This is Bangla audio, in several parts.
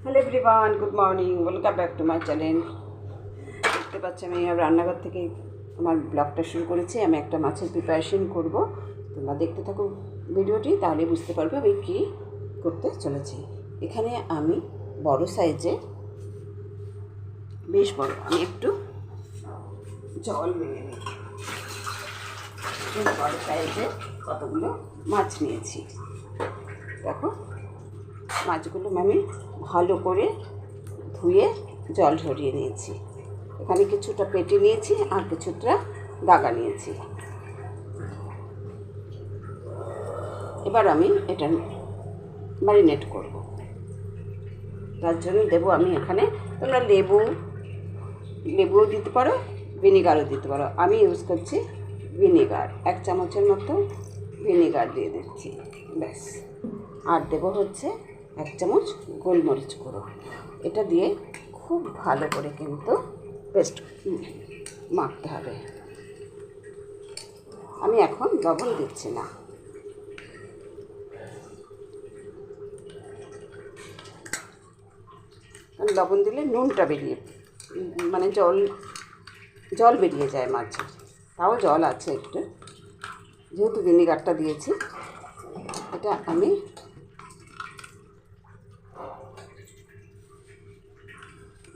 Hello everyone, good morning, welcome back to my channel. দেখতে পাচ্ছি আমি রান্নাঘর থেকে আমার ব্লগটা শুরু করেছি। আমি একটা মাছের প্রিপারেশন করব। তোমরা দেখতে থাকো ভিডিওটি, তাহলে বুঝতে পারবে আমি কী করতে চলেছি। এখানে আমি বড় সাইজে, বেশ বড়, আমি একটু জল মেরে নিই। বড় সাইজে কতগুলো মাছ নিয়েছি। দেখো, মাছগুলো আমি ভালো করে ধুয়ে জল ঝরিয়ে নিয়েছি। এখানে কিছুটা পেটে নিয়েছি আর কিছুটা দাগা নিয়েছি। এবার আমি এটা ম্যারিনেট করব। তার জন্য দেবো আমি এখানে, তোমরা লেবুও দিতে পারো, ভিনিগারও দিতে পারো। আমি ইউজ করছি ভিনিগার। 1 চামচের মতো ভিনিগার দিয়ে দিচ্ছি, ব্যাস। আর দেবো হচ্ছে 1 চামচ গোলমরিচ গুঁড়ো। এটা দিয়ে খুব ভালো করে কিন্তু পেস্ট মাখতে হবে। আমি এখন লবণ দিচ্ছি না। লবণ দিলে নুনটা মানে জল বেরিয়ে যায় মাছের। তাও জল আছে একটু, যেহেতু ভিনিগারটা দিয়েছি। এটা আমি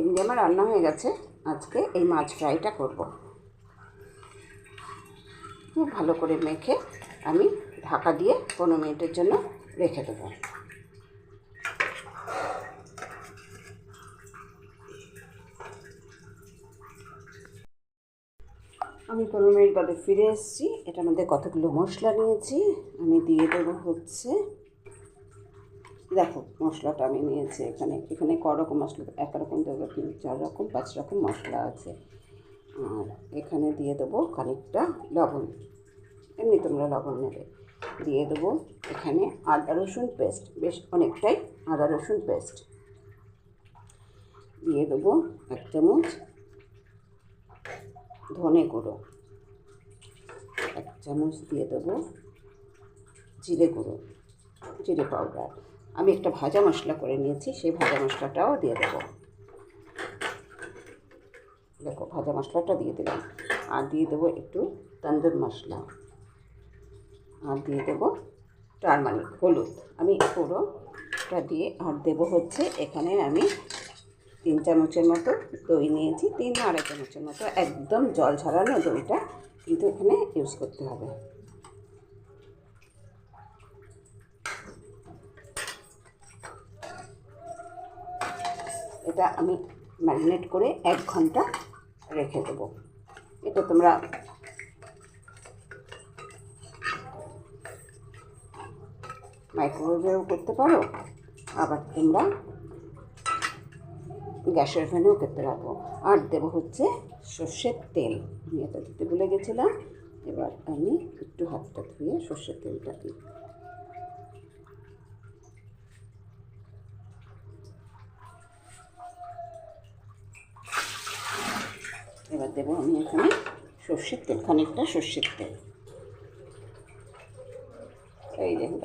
এমনি আমার রান্না হয়ে গেছে। আজকে এই মাছ ফ্রাইটা করব। খুব ভালো করে মেখে আমি ঢাকা দিয়ে 15 মিনিটের জন্য রেখে দেবো। আমি 15 মিনিট বাদে ফিরে এসেছি। এটার মধ্যে কতগুলো মশলা নিয়েছি। আমি দিয়ে দেবো হচ্ছে, দেখো মশলাটা আমি নিয়েছি। এখানে রকম মশলা, 1 রকম, 2 রকম, 4 রকম, 5 রকম মশলা আছে। আর এখানে দিয়ে দেবো খানিকটা লবণ, এমনি তোমরা লবণ নেবে। দিয়ে দেবো এখানে আদা রসুন পেস্ট, বেশ অনেকটাই আদা রসুন পেস্ট। দিয়ে দেবো 1 চামচ ধনে গুঁড়ো, 1 চামচ দিয়ে দেবো জিরে গুঁড়ো, জিরে পাউডার। আমি একটা ভাজা মশলা করে নিয়েছি, সেই ভাজা মশলাটাও দিয়ে দেবো। দেখো, ভাজা মশলাটা দিয়ে দিলাম। আর দিয়ে দেবো একটু তন্দুর মশলা। আর দিয়ে দেবো টারমারিক, হলুদ। আমি পুরোটা দিয়ে, আর দেবো হচ্ছে এখানে আমি 3 চামচের মতো দই নিয়েছি। 3-2.5 চামচের মতো একদম জল ঝরানো দইটা কিন্তু এখানে ইউজ করতে হবে। এটা আমি ম্যারিনেট করে 1 ঘন্টা রেখে দেবো। এটা তোমরা মাইক্রোওয়েভেও করতে পারো, আবার তোমরা গ্যাসের ওভেনেও করতে পারবো। আর দেবো হচ্ছে সর্ষের তেল। আমি এটা দিতে ভুলে গেছিলাম। এবার আমি একটু হাতটা ধুয়ে সর্ষের তেলটা দিই। এবার দেবো আমি এখানে সর্ষের তেল, খানিকটা সর্ষের তেল। এই দেখুন,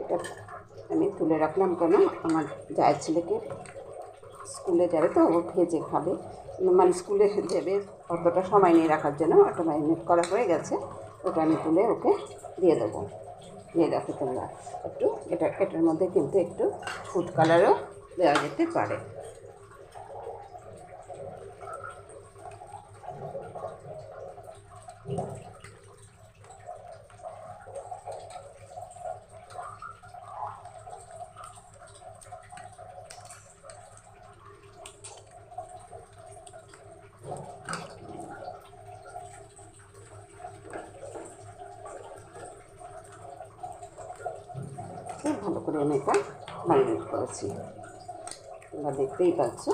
এটা আমি তুলে রাখলাম কেন, আমার জায়ের ছেলেকে স্কুলে যাবে তো, ও ভেজে খাবে, মানে স্কুলে যাবে, অতটা সময় নিয়ে রাখার জন্য। ওটা ম্যারিনেট করা হয়ে গেছে, ওটা আমি তুলে ওকে দিয়ে দেবো। দিয়ে দেখো তোমরা একটু, এটার মধ্যে কিন্তু একটু ফুড কালারও দেওয়া যেতে পারে। খুব ভালো করে আমি এটা ম্যারিনেট করেছি, তোমরা দেখতেই পাচ্ছ।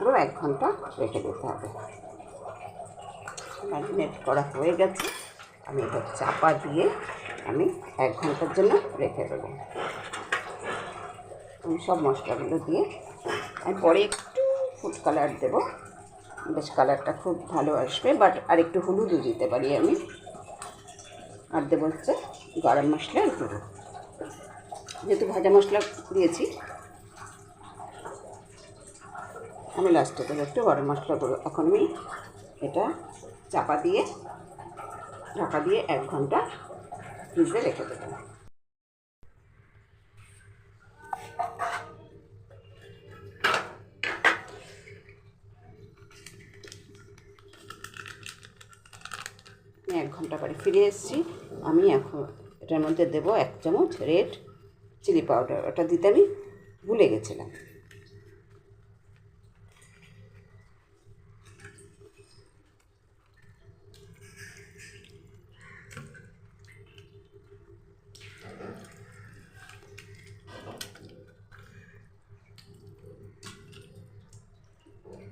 পুরো 1 ঘন্টা রেখে দিতে হবে। ম্যারিনেট করা হয়ে গেছে, আমি এটা চাপা দিয়ে আমি 1 ঘন্টার জন্য রেখে দেবো। আমি সব মশলাগুলো দিয়ে আমি পরে একটু ফুড কালার দেবো, বেশ কালারটা খুব ভালো আসবে। বাট আর একটু হলুদও দিতে পারি আমি। আর দেবো হচ্ছে গরম মশলার গুঁড়ো, যেহেতু ভাজা মশলা দিয়েছি আমি লাস্টে দেবো একটু গরম মশলা গুঁড়ো। এখন আমি এটা চাপা দিয়ে ঢাকা দিয়ে 1 ঘন্টা ফ্রিজে রেখে দেবো। আমি 1 ঘন্টা পরে ফিরে এসেছি। আমি এখন এটার মধ্যে দেবো 1 চামচ রেড চিলি পাউডার, ওটা দিতে আমি ভুলে গেছিলাম।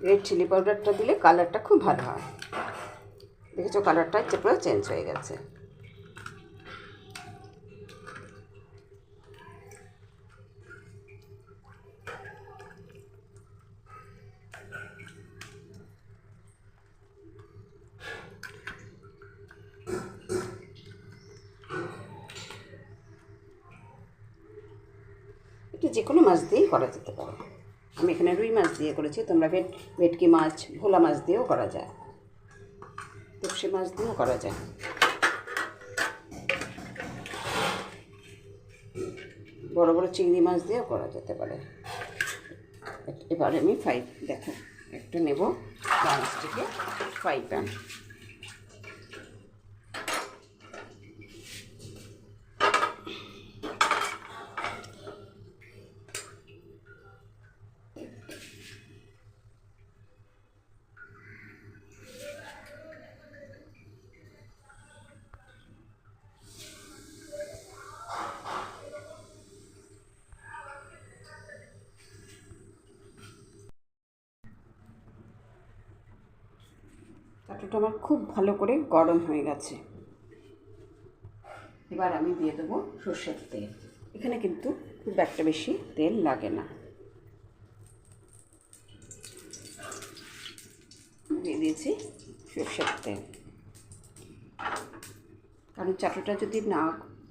রেড চিলি পাউডারটা দিলে কালারটা খুব ভালো হয়। দেখেছো কালারটা পুরো চেঞ্জ হয়ে গেছে। এটা যে কোনো মাছ দিয়েই করা যেতে পারে। আমি এখানে রুই মাছ দিয়ে করেছি, তোমরা ভেটকি মাছ, ভোলা মাছ দিয়েও করা যায়, তপসি মাছ দিয়েও করা যায়। বড় বড় চিংড়ি মাছ দিয়েও করা যেতে পারে। এবার আমি দেখো একটা নেব ননস্টিকে ফ্রাই প্যান। চাটুটা আমার খুব ভালো করে গরম হয়ে গেছে। এবার আমি দিয়ে দেবো সর্ষের তেল। এখানে কিন্তু খুব একটা বেশি তেল লাগে না। দিয়ে দিয়েছি সর্ষের তেল, কারণ চাটুটা যদি না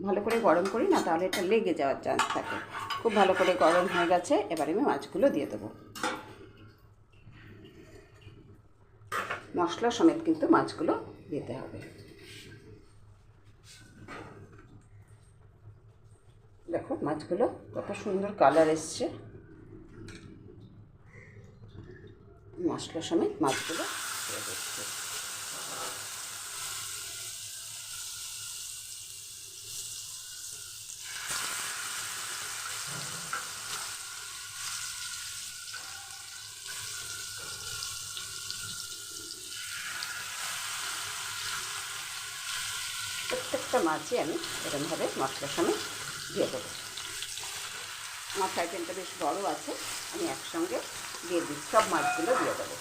ভালো করে গরম করি না তাহলে এটা লেগে যাওয়ার চান্স থাকে। খুব ভালো করে গরম হয়ে গেছে, এবার আমি মাছগুলো দিয়ে দেবো। মশলা সমেত কিন্তু মাছগুলো দিতে হবে। দেখো মাছগুলো কত সুন্দর কালার এসছে। মশলা সমেত মাছগুলো দিয়ে দিচ্ছি। প্রত্যেকটা মাছই আমি এরকমভাবে মশলার সমেত দিয়ে দেবো। আমার ফ্রাই প্যানটা বেশ বড়ো আছে, আমি একসঙ্গে দিয়ে দিই, সব মাছগুলো দিয়ে দেবো।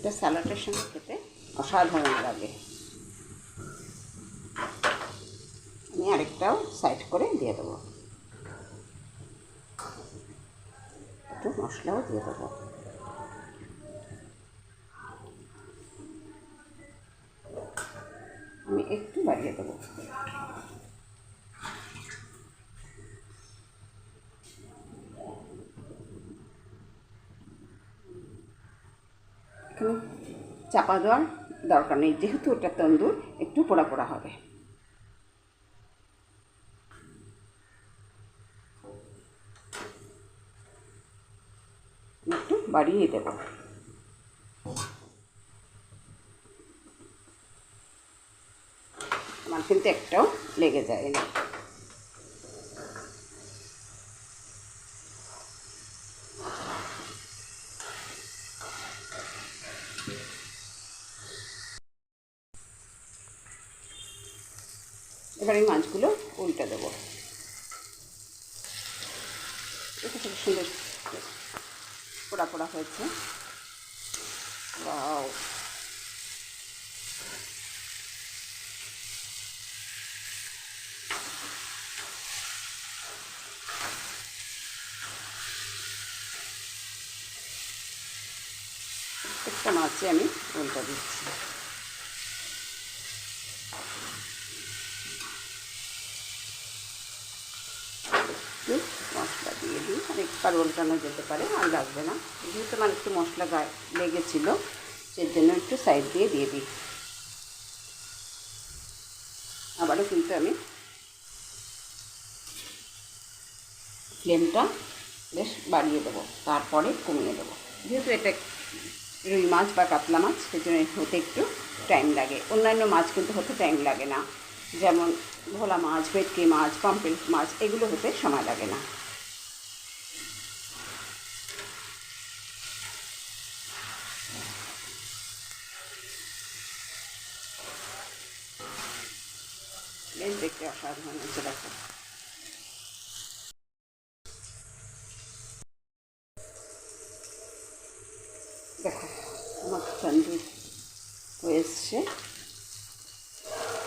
এটা স্যালাডের সঙ্গে খেতে অসাধারণ লাগে। আমি আরেকটাও সাইড করে দিয়ে দেবো, একটু মশলাও দিয়ে দেবো। আমি একটু বাড়িয়ে দেবো। এখানে চাপা দেওয়ার দরকার নেই, যেহেতু ওটা তন্দুর একটু পোড়া পোড়া হবে। বাড়িয়ে দেব। আমার কিন্তু একটাও লেগে যায় না। এবার এই মাছগুলো উল্টে দেবো। এটা খুব সুন্দর পোড়া পোড়া হয়েছে। ওয়াও, একটা মাছে আমি উল্টা দিচ্ছি। একটু মশলা দিয়ে দিই, আরেকবার উল্টানো যেতে পারে, আর লাগবে না, যেহেতু আমার একটু মশলা গায়ে লেগেছিল সেই জন্য একটু সাইড দিয়ে দিই। আবারও কিন্তু আমি ফ্লেমটা বেশ বাড়িয়ে দেবো, তারপরে কমিয়ে দেবো। যেহেতু এটা রুই মাছ বা কাতলা মাছ, সেজন্য হতে একটু টাইম লাগে। অন্যান্য মাছ কিন্তু হতে টাইম লাগে না, যেমন ভোলা মাছ, ভেটকি মাছ, পাম্পলেট মাছ, এগুলো হতে সময় লাগে না। বেশ দেখতে অসাধারণ হচ্ছে, দেখো। দেখো আমার তন্দুর হয়ে এসছে।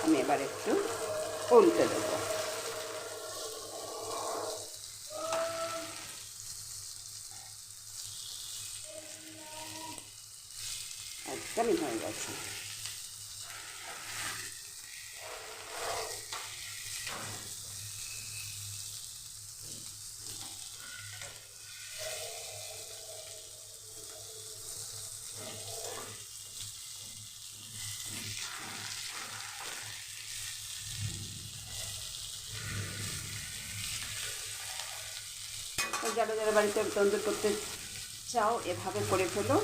আমি এবার একটু উল্টে দেবো। একদমই হয়ে গেছে। যারা যারা বাড়িতে তন্দুর করতে চাও এভাবে করে ফেলো,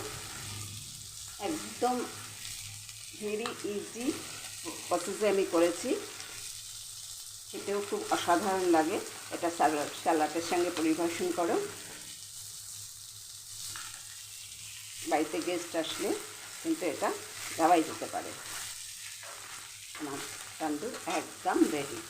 একদম ভেরি ইজি প্রসেসে আমি করেছি। খেতেও খুব অসাধারণ লাগে। এটা স্যালাডের সঙ্গে পরিবেশন করো। বাড়িতে গেস্ট আসলে কিন্তু এটা দেওয়াই যেতে পারে। আমার তন্দুর একদম রেডি।